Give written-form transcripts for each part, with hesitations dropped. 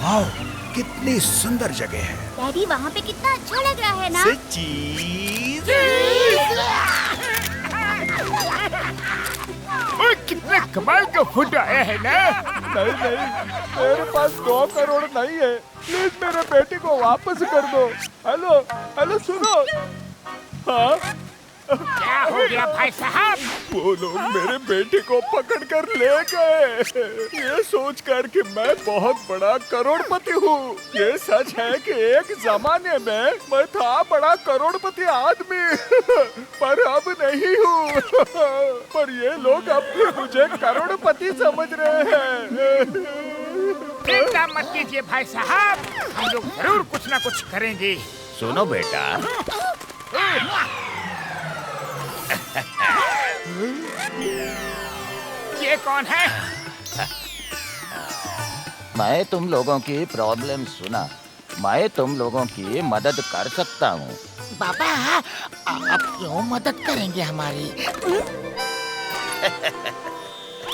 Wow, कितनी सुंदर जगह है। डैडी वहाँ पे कितना अच्छा लग रहा है ना? चीज। ओए, कितना कमाल का फूड आया है ना। नहीं, मेरे पास 2 करोड़ नहीं है। प्लीज मेरे बेटे को वापस कर दो। हेलो सुनो। हाँ, क्या हो गया भाई साहब? वो लोग मेरे बेटे को पकड़ कर ले गए। ये सोच कर कि मैं बहुत बड़ा करोड़पति हूँ। ये सच है कि एक जमाने में मैं था बड़ा करोड़पति आदमी, पर अब नहीं हूँ। पर ये लोग अब भी मुझे करोड़पति समझ रहे हैं। चिंता मत कीजिए भाई साहब, हम लोग जरूर कुछ ना कुछ करेंगे। सुनो बेटा, ये कौन है? मैं तुम लोगों की प्रॉब्लम सुना। मैं तुम लोगों की मदद कर सकता हूँ। बाबा, आप क्यों मदद करेंगे हमारी?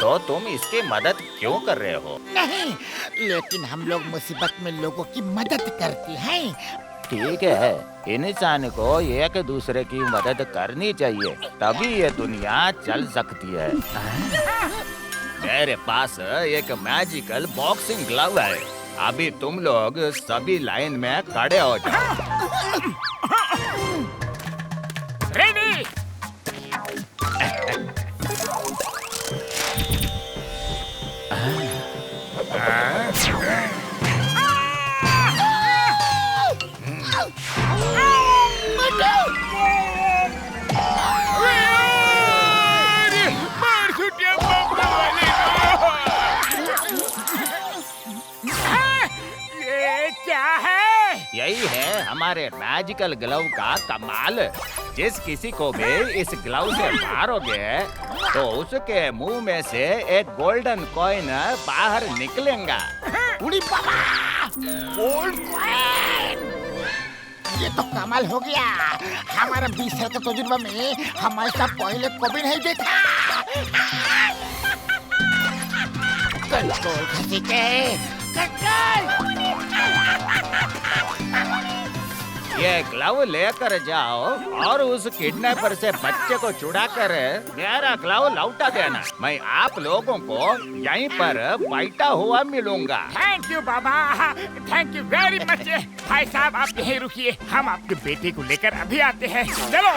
तो तुम इसकी मदद क्यों कर रहे हो? नहीं, लेकिन हम लोग मुसीबत में लोगों की मदद करते हैं। ठीक है, इंसान को एक दूसरे की मदद करनी चाहिए, तभी ये दुनिया चल सकती है। मेरे पास एक मैजिकल बॉक्सिंग ग्लव है। अभी तुम लोग सभी लाइन में खड़े हो जाओ। रेडी? यही है हमारे मैजिकल ग्लव का कमाल। जिस किसी को भी इस ग्लव से मारोगे तो उसके मुंह में से एक गोल्डन कॉइन बाहर निकलेगा। उड़ी बाबा, गोल्ड कॉइन! ये तो कमाल हो गया। हमारा 20 साल का तजुर्बा में हम ऐसा पहले कभी नहीं देखा। कंट्रोल खसीके, कंट्रोल! ये ग्लव लेकर जाओ और उस किडनैपर से बच्चे को छुड़ाकर मेरा ग्लव लौटा देना। मैं आप लोगों को यहीं पर बैठा हुआ मिलूंगा। Thank you Baba, thank you very much. भाई साहब आप यहीं रुकिए, हम आपके बेटे को लेकर अभी आते हैं। चलो।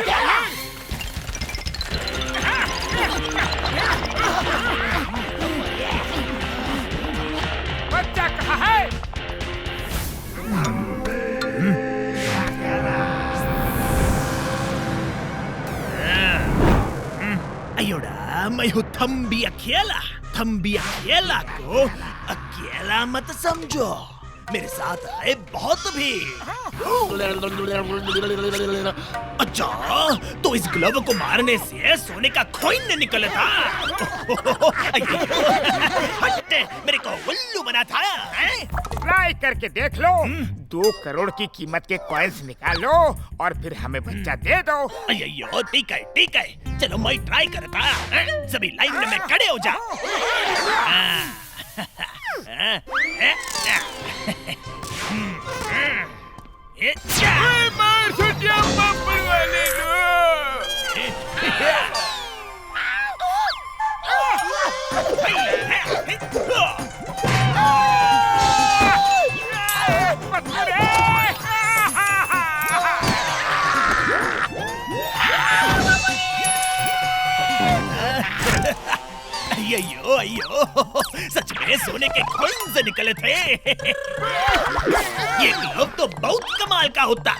बच्चा कहाँ है? अयोड़ा, मैं हूँ थम्बी अकेला। थम्बी अकेला को अकेला मत समझो, मेरे साथ आए बहुत भी। अच्छा, तो इस ग्लव को मारने से सोने का कॉइन निकलता। हट, मेरे को उल्लू बना था। ट्राई करके देख लो। 2 करोड़ की कीमत के कॉइन्स निकालो और फिर हमें बच्चा दे दो। अयो, ठीक है, चलो मैं ट्राई करता। सभी लाइन में खड़े हो जाओ। मार छुट्टियां बम्पर वाले अयो, सच में सोने के कॉइन्स निकले थे। ये ग्लव तो बहुत कमाल का होता।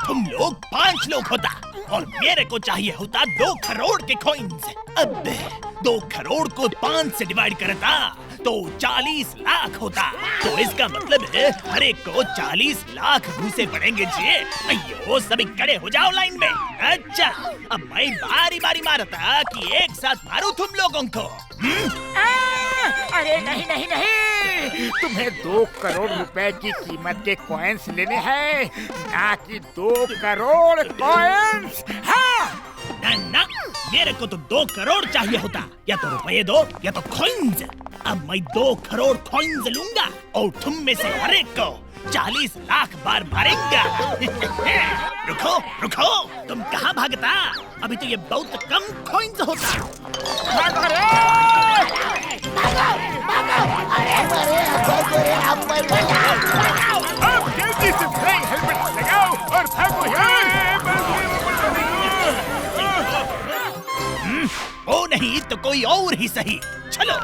तुम लोग 5 लोग होता और मेरे को चाहिए होता 2 करोड़ के कॉइन्स। अब 2 करोड़ को 5 से डिवाइड करता तो 40 लाख होता। तो इसका मतलब है हर एक को 40 लाख घूसे पड़ेंगे जी। अयो, सभी खड़े हो जाओ लाइन में। अच्छा, अब मैं बारी बारी मारता कि एक साथ मारूं तुम लोगों को। अरे नहीं, तुम्हें 2 करोड़ रुपए की कीमत के कॉइन्स लेने हैं, ना कि 2 करोड़ कॉइन्स। ना, मेरे को तो 2 करोड़ चाहिए होता। या तो रुपये दो या तो कॉइन्स। अब मैं 2 करोड़ कॉइन्स लूंगा और तुम में से हर एक को 40 लाख बार मारेंगा। रुको रुको, तुम कहाँ भागता? अभी तो ये बहुत कम कॉइन्स होता। अब जल्दी से फ्लाइंग हेलमेट लगाओ और भागो यार। वो नहीं तो कोई और ही सही। चलो,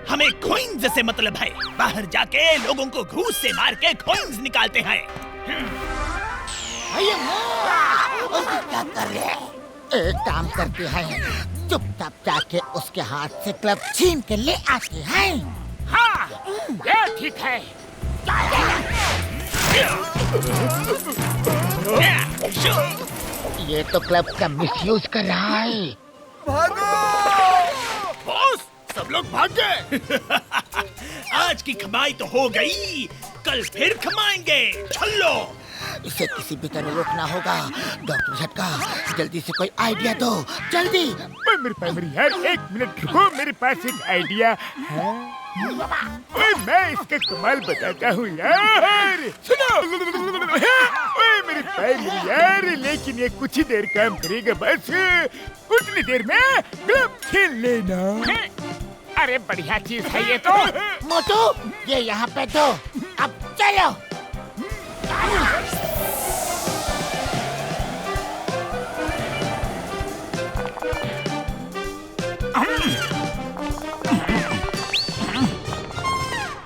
हमें कॉइन्स से मतलब है। बाहर जाके लोगों को घूस से मार के कॉइन्स निकालते हैं। क्या कर रहे हैं? एक काम करते हैं, चुपचाप जाके उसके हाथ से क्लब छीन के ले आते हैं। हाँ, ये ठीक है। ये तो क्लब का मिसयूज कर रहा है। बॉस, सब लोग भाग गए। आज की कमाई तो हो गई, कल फिर कमाएंगे। चलो, इसे किसी भी तरह रोकना होगा। डॉक्टर झटका, जल्दी से कोई आइडिया दो, जल्दी। मेरे यार, 1 मिनट रुको, मेरे पास एक आइडिया है। ओए, मैं इसका कमाल बताता हूँ यार। सुनो, ओए मेरे पैर यार, लेकिन ये कुछ ही देर काम करेगा बस। उतनी देर में क्लब खेल लेना। अरे बढ़िया चीज है ये तो। मोटू, ये यहाँ पे दो। अब चलो।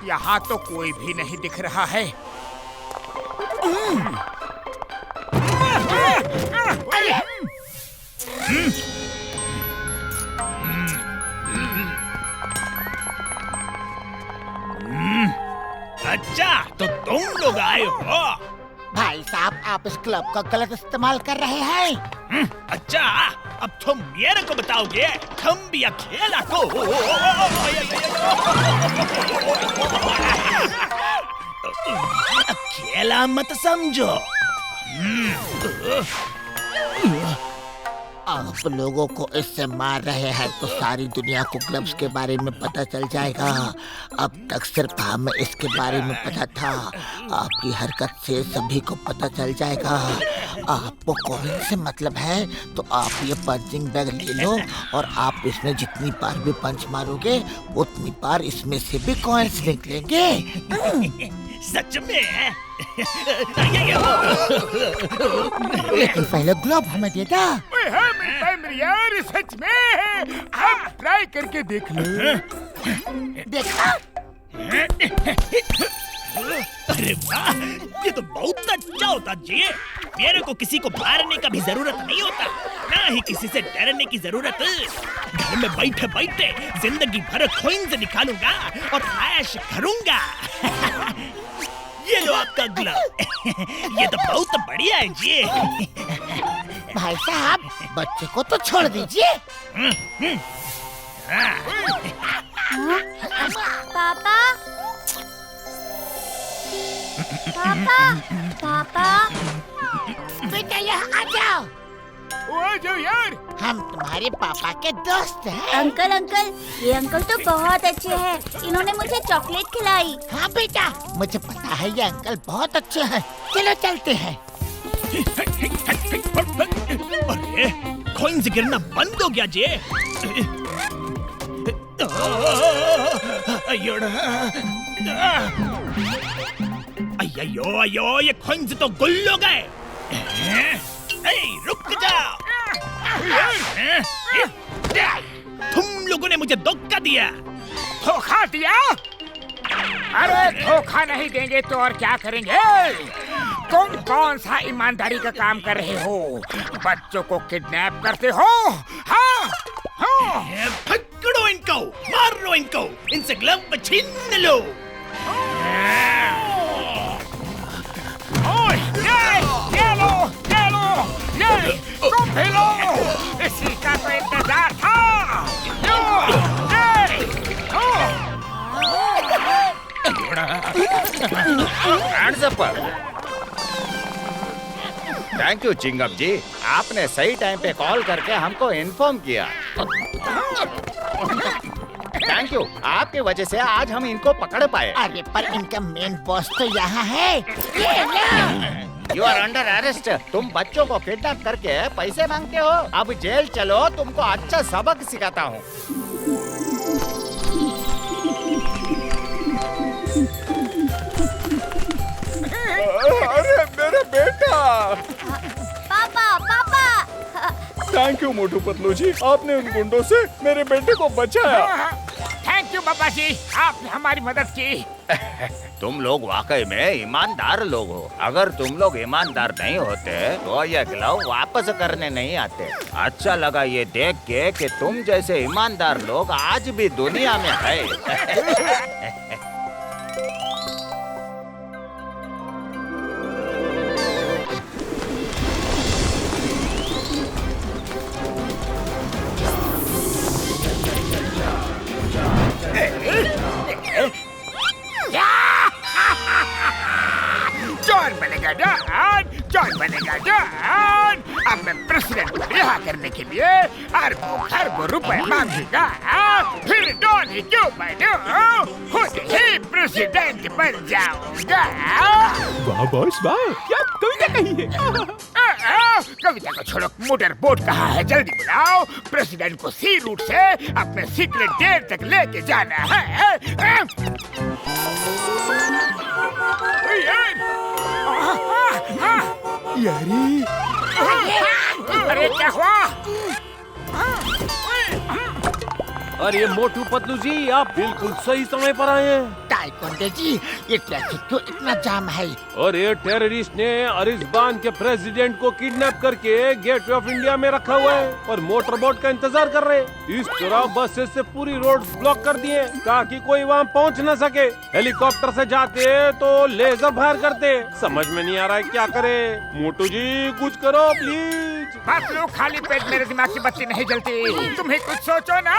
यहाँ तो कोई भी नहीं दिख रहा है। अच्छा, तो तुम लोग आए हो। भाई साहब, आप इस क्लब का गलत इस्तेमाल कर रहे हैं। अच्छा, अब तुम मेरे को बताओगे हम भी अकेला को। अकेला मत समझो। आप लोगों को इससे मार रहे हैं तो सारी दुनिया को क्लब्स के बारे में पता चल जाएगा। अब तक सिर्फ हमें इसके बारे में पता था, आपकी हरकत से सभी को पता चल जाएगा। आपको कॉइन से मतलब है तो आप ये पंचिंग बैग ले लो और आप इसमें जितनी बार भी पंच मारोगे उतनी बार इसमें से भी कॉइन्स निकलेंगे। सच में? लेकिन पहले ग्लोब हमें देगा। ओए हाँ मेरे यार, सच में। अब ट्राई करके देख लो। देखा? अरे वाह, ये तो बहुत अच्छा होता जी। मेरे को किसी को मारने का भी जरूरत नहीं होता, ना ही किसी से डरने की जरूरत। घर में बैठे बैठे जिंदगी भर कॉइन्स निकालूंगा और ऐश करूंगा। ये लो आपका ग्लव। ये तो बहुत बढ़िया है जी। भाई साहब, बच्चे को तो छोड़ दीजिए। पापा, पापा, पापा, बेटा यहाँ आ जाओ। आ जाओ यार। हम तुम्हारे पापा के दोस्त हैं। अंकल अंकल, ये अंकल तो बहुत अच्छे हैं। इन्होंने मुझे चॉकलेट खिलाई। हाँ बेटा, मुझे पता है ये अंकल बहुत अच्छे हैं। चलो चलते हैं। अरे, कॉइन्स गिरना बंद हो गया जी। अयो अयो, ये कॉइन्स तो गुल हो गए। रुक जाओ। तुम लोगों ने मुझे धोखा दिया। धोखा दिया? अरे धोखा नहीं देंगे तो और क्या करेंगे? तुम कौन सा ईमानदारी का काम कर रहे हो? बच्चों को किडनैप करते हो? हाँ, हाँ। पकड़ो इनको, मारो इनको, इनसे ग्लव छीन लो। ये लो, ये तुम भी लो। इसी का तो इंतजार था। थैंक यू चिंगम जी, आपने सही टाइम पे कॉल करके हमको इन्फॉर्म किया। थैंक यू, आपकी वजह से आज हम इनको पकड़ पाए। अरे पर इनका मेन बॉस तो यहाँ है। You are under arrest. तुम बच्चों को किडनैप करके पैसे मांगते हो। अब जेल चलो, तुमको अच्छा सबक सिखाता हूँ। अरे मेरा बेटा। पापा पापा। थैंक यू मोटू पतलू जी, आपने उन गुंडों से मेरे बेटे को बचाया। थैंक यू पापा जी, आपने हमारी मदद की। तुम लोग वाकई में ईमानदार लोग हो। अगर तुम लोग ईमानदार नहीं होते तो ये ग्लव वापस करने नहीं आते। अच्छा लगा ये देख के कि तुम जैसे ईमानदार लोग आज भी दुनिया में है। जॉन बनेगा डॉन, जॉन बनेगा डॉन। अब मैं प्रेसिडेंट को रिहा करने के लिए अरबों रुपए मांगेगा। फिर डॉन ही क्यों बनूं, खुद ही प्रेसिडेंट बन जाऊंगा। वाह बॉस वाह, क्या कविता कही है। कविता को छोड़ो, मोटर बोट कहाँ है, जल्दी बुलाओ। प्रेसिडेंट को सी रूट से अपने सीक्रेट डेट तक लेके जाना है। अरे क्या हुआ? और ये मोटू पतलू जी, आप बिल्कुल सही समय पर आए हैं। टाइकोंडे जी, ये ट्रैफिक क्यों इतना जाम है? और ये टेररिस्ट ने अरिजबान के प्रेसिडेंट को किडनैप करके गेटवे ऑफ इंडिया में रखा हुआ है और मोटर बोट का इंतजार कर रहे हैं। इस तरह बसेस से पूरी रोड ब्लॉक कर दिए ताकि कोई वहाँ पहुँच न सके। हेलीकॉप्टर से जाते तो लेजर फायर करते। समझ में नहीं आ रहा है क्या करे। मोटू जी कुछ करो प्लीज। बात लो, खाली पेट मेरे दिमाग की बत्ती नहीं जलती। तुम्हें कुछ सोचो ना।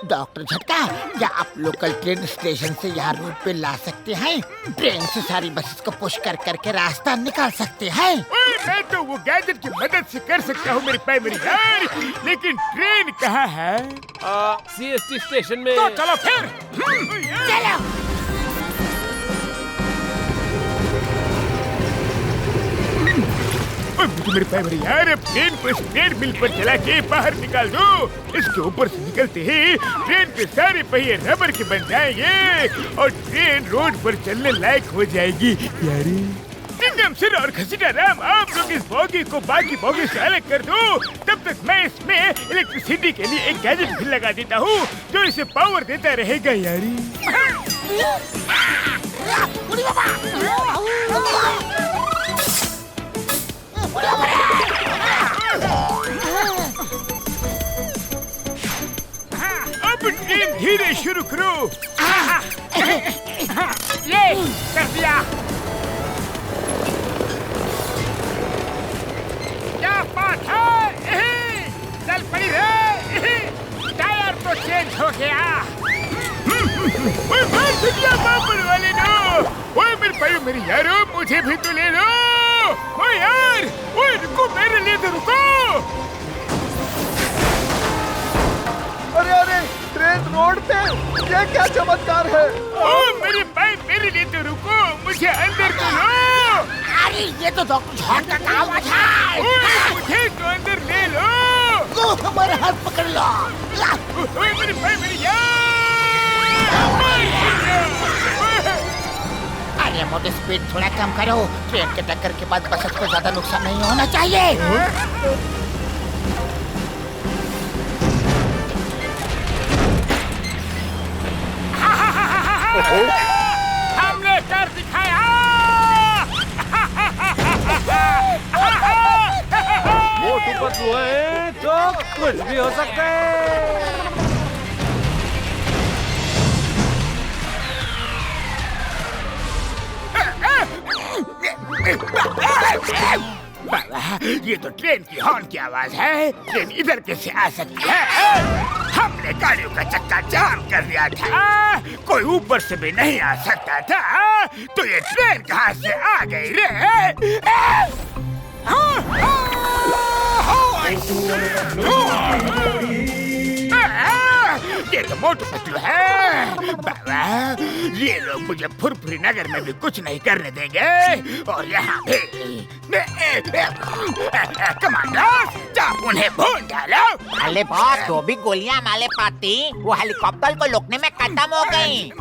डॉक्टर झटका, क्या आप लोकल ट्रेन स्टेशन से यहाँ रोड पे ला सकते हैं? ट्रेन से सारी बसेस को पुश कर करके रास्ता निकाल सकते हैं। मैं तो वो गैजेट की मदद से कर सकता हूँ मेरी प्राइमरी यार, लेकिन ट्रेन कहाँ है? CST स्टेशन में। तो चलो फिर। चलो। मुझे मेरी प्राइमरी यार, ट्रेन को स्पीड मिल पर चला के बाहर निकाल दो। इसके ऊपर से निकलते ही ट्रेन के सारे पहिए रबर के बन जाएंगे और ट्रेन रोड पर चलने लायक हो जाएगी। यारी सिंगम सिर और खसीटा राम, आप लोग इस बोगी को बाकी बोगी से अलग कर दो। तब तक मैं इसमें इलेक्ट्रिसिटी के लिए एक गैजेट भी लगा देता हूँ जो इसे पावर देता रहेगा। यारी अब ट्रेन धीरे शुरू करो। ये कर दिया। क्या बात है, चल पड़ी रे। टायर तो चेंज हो गया। ओए मार दिया बापर वाले ने। ओए मेरे भाई मेरी यारो, मुझे भी तो ले लो। ओए यार, ओए रुको, मेरे लिए तो रुको। अरे अरे, ट्रेन रोड पे, ये क्या चमत्कार है। ओ मेरे भाई, मेरे लिए तो रुको, मुझे अंदर तो लो। अरे ये तो डॉक्टर झटका का आवाज है। ओए मुझे तो अंदर ले लो। तो हमारा हाथ पकड़ लो। ओए मेरे भाई मेरी यार। अरे मोटे, स्पीड थोड़ा कम करो। ट्रेन के टक्कर के बाद बसेस को ज्यादा नुकसान नहीं होना चाहिए। हमने कर दिखाया। मोटू पतलू है तो कुछ भी हो सकता है। बाबा, ये तो ट्रेन की हॉर्न की आवाज है। ट्रेन इधर कैसे आ सकती है? हमने गाड़ियों का चक्का जाम कर दिया था, कोई ऊपर से भी नहीं आ सकता था। तो ये ट्रेन कहाँ से आ गई रे? ये तो मोटू पतलू है। बाबा, ये लोग मुझे फुरफुरी नगर में भी कुछ नहीं करने देंगे और यहाँ भी। कमांडर, जाओ उन्हें भून डालो। माले बॉस, तो भी गोलियां माले पाती वो हेलीकॉप्टर को रोकने में खत्म हो गई।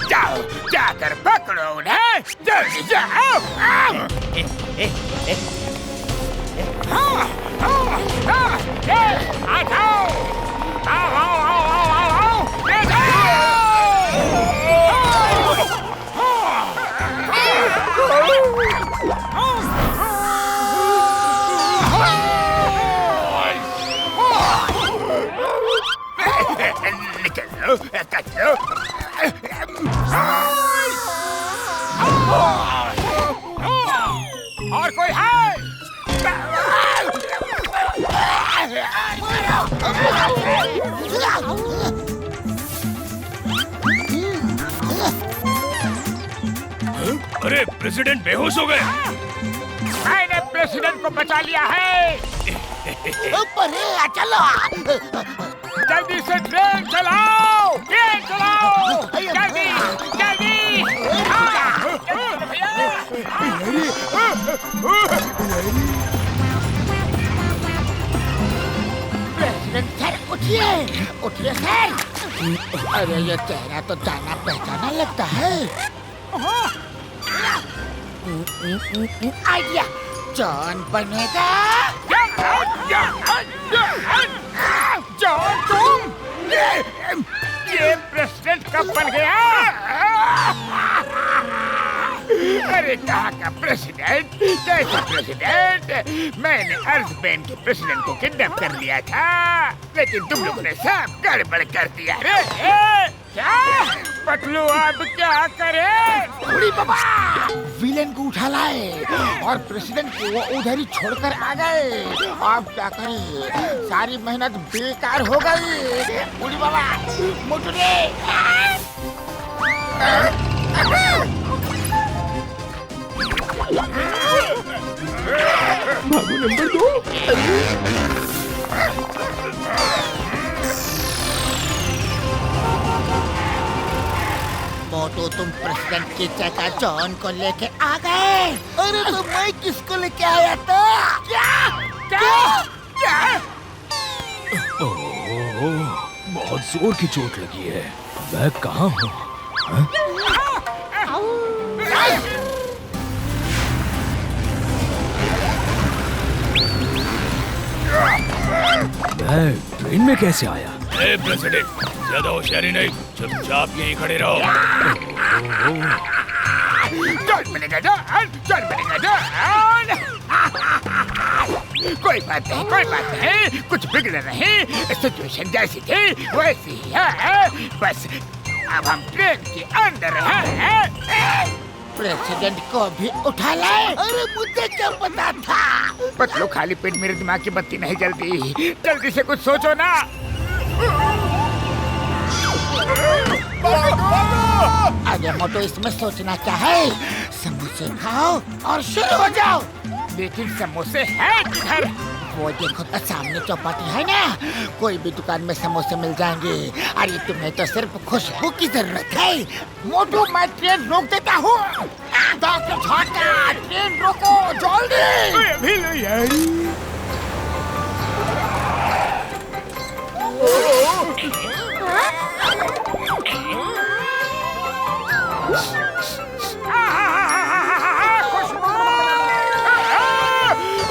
जाओ, जाकर पकड़ो उन्हें, जल्दी जाओ। आ जाओ, ले जाओ। निकलो, कचरो। और कोई है? अरे प्रेसिडेंट बेहोश हो गए। मैंने प्रेसिडेंट को बचा लिया है। ऊपर चलो, जल्दी से ट्रेन चलाओ, ट्रेन चलाओ, जल्दी जल्दी। प्रेसिडेंट सर उठिए, उठिए सर। अरे ये चेहरा तो जाना पहचाना लगता है। आइडिया, जॉन बनेगा। जॉन, तुम? ये प्रेसिडेंट कब बन गया? अरे कहाँ का प्रेसिडेंट? कैसा प्रेसिडेंट? मैंने अर्जबेन के प्रेसिडेंट को किडनैप कर लिया था, लेकिन तुम लोगों ने सब गड़बड़ कर दिया। क्या पतलू, अब क्या करे? बूढ़ी बाबा, विलेन को उठा लाए और प्रेसिडेंट को वो उधर ही छोड़कर आ गए। अब क्या करें? सारी मेहनत बेकार हो गई। बूढ़ी बाबा, मोटू रे। भागो नंबर 2। मोटू, तुम प्रेसिडेंट की जगह जॉन को लेके आ गए। अरे तो मैं किसको लेके आया था? क्या क्या क्या? बहुत जोर की चोट लगी है। मैं कहाँ हूँ? मैं ट्रेन में कैसे आया? प्रेसिडेंट, ज्यादा होशियारी नहीं, चुपचाप यहीं खड़े रहो। जॉन बनेगा, जॉन बनेगा, जॉन। कोई बात नहीं, कोई बात नहीं, कुछ बिगड़ नहीं। सिचुएशन जैसी थी वैसी ही है, बस अब हम ट्रेन के अंदर हैं। प्रेसिडेंट को भी उठा लाए। अरे मुझे क्या पता था? पतलू, खाली पेट मेरे दिमाग की बत्ती नहीं जलती। जल्दी से कुछ सोचो ना। अरे मोटू, इसमें सोचना क्या है? समोसे खाओ और शुरू हो जाओ। लेकिन समोसे हैं किधर? वो देखो तो सामने चौपाटी है ना, कोई भी दुकान में समोसे मिल जाएंगे। अरे तुम्हें तो सिर्फ खुशबू की जरूरत है। मोटू, मैं ट्रेन रोक देता हूँ। ट्रेन रोको जल्दी। अभी नहीं आई।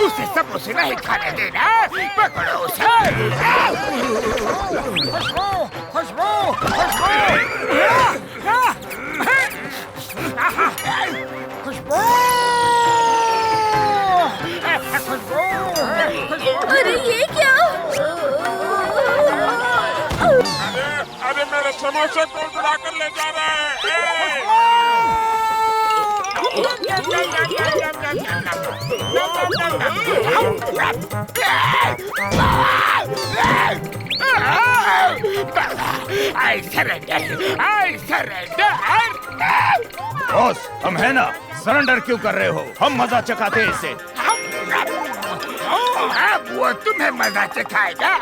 उसे समोसे नहीं खाने देना, पकड़ो उसे। खुशबू, खुशबू, खुशबू, खुशबू, खुशबू। अरे ये क्या? अरे मेरे समोसे को उड़ा कर ले जा रहा है। I surrender. बॉस, हम है ना, सरेंडर क्यों कर रहे हो? हम मजा चखाते हैं इससे। अब वो तुम्हें मजा चखाएगा।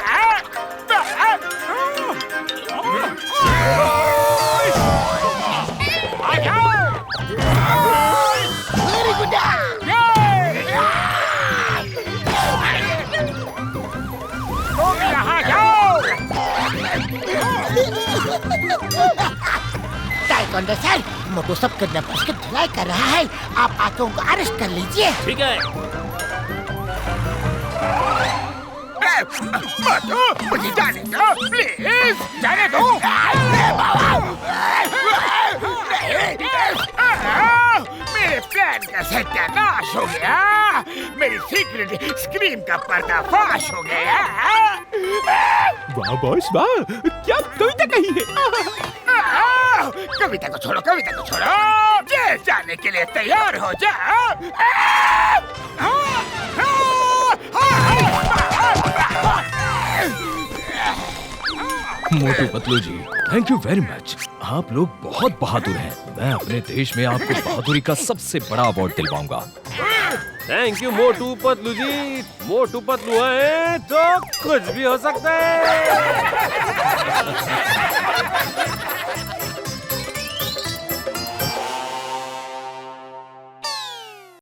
आ जाओ। Very good. तुम यहाँ जाओ। ताइक्वांडो सर, मोटू सब किडनैपर्स की धुलाई कर रहा है। आप आके उनको अरेस्ट कर लीजिए। ठीक है। मुझे जाने दो, प्लीज जाने दो। मेरे प्लान का सत्यानाश हो गया। मेरी सीक्रेट स्क्रीम का पर्दाफाश हो गया। वाह बॉस वाह, क्या कविता कही है। कविता को छोड़ो, कविता को छोड़ो। जेल जाने के लिए तैयार हो जाओ। मोटू पतलू जी, थैंक यू वेरी मच। आप लोग बहुत बहादुर हैं। मैं अपने देश में आपको बहादुरी का सबसे बड़ा award दिलवाऊंगा। Thank you Motu Patlu जी। मोटू पतलू है तो कुछ भी हो सकता है।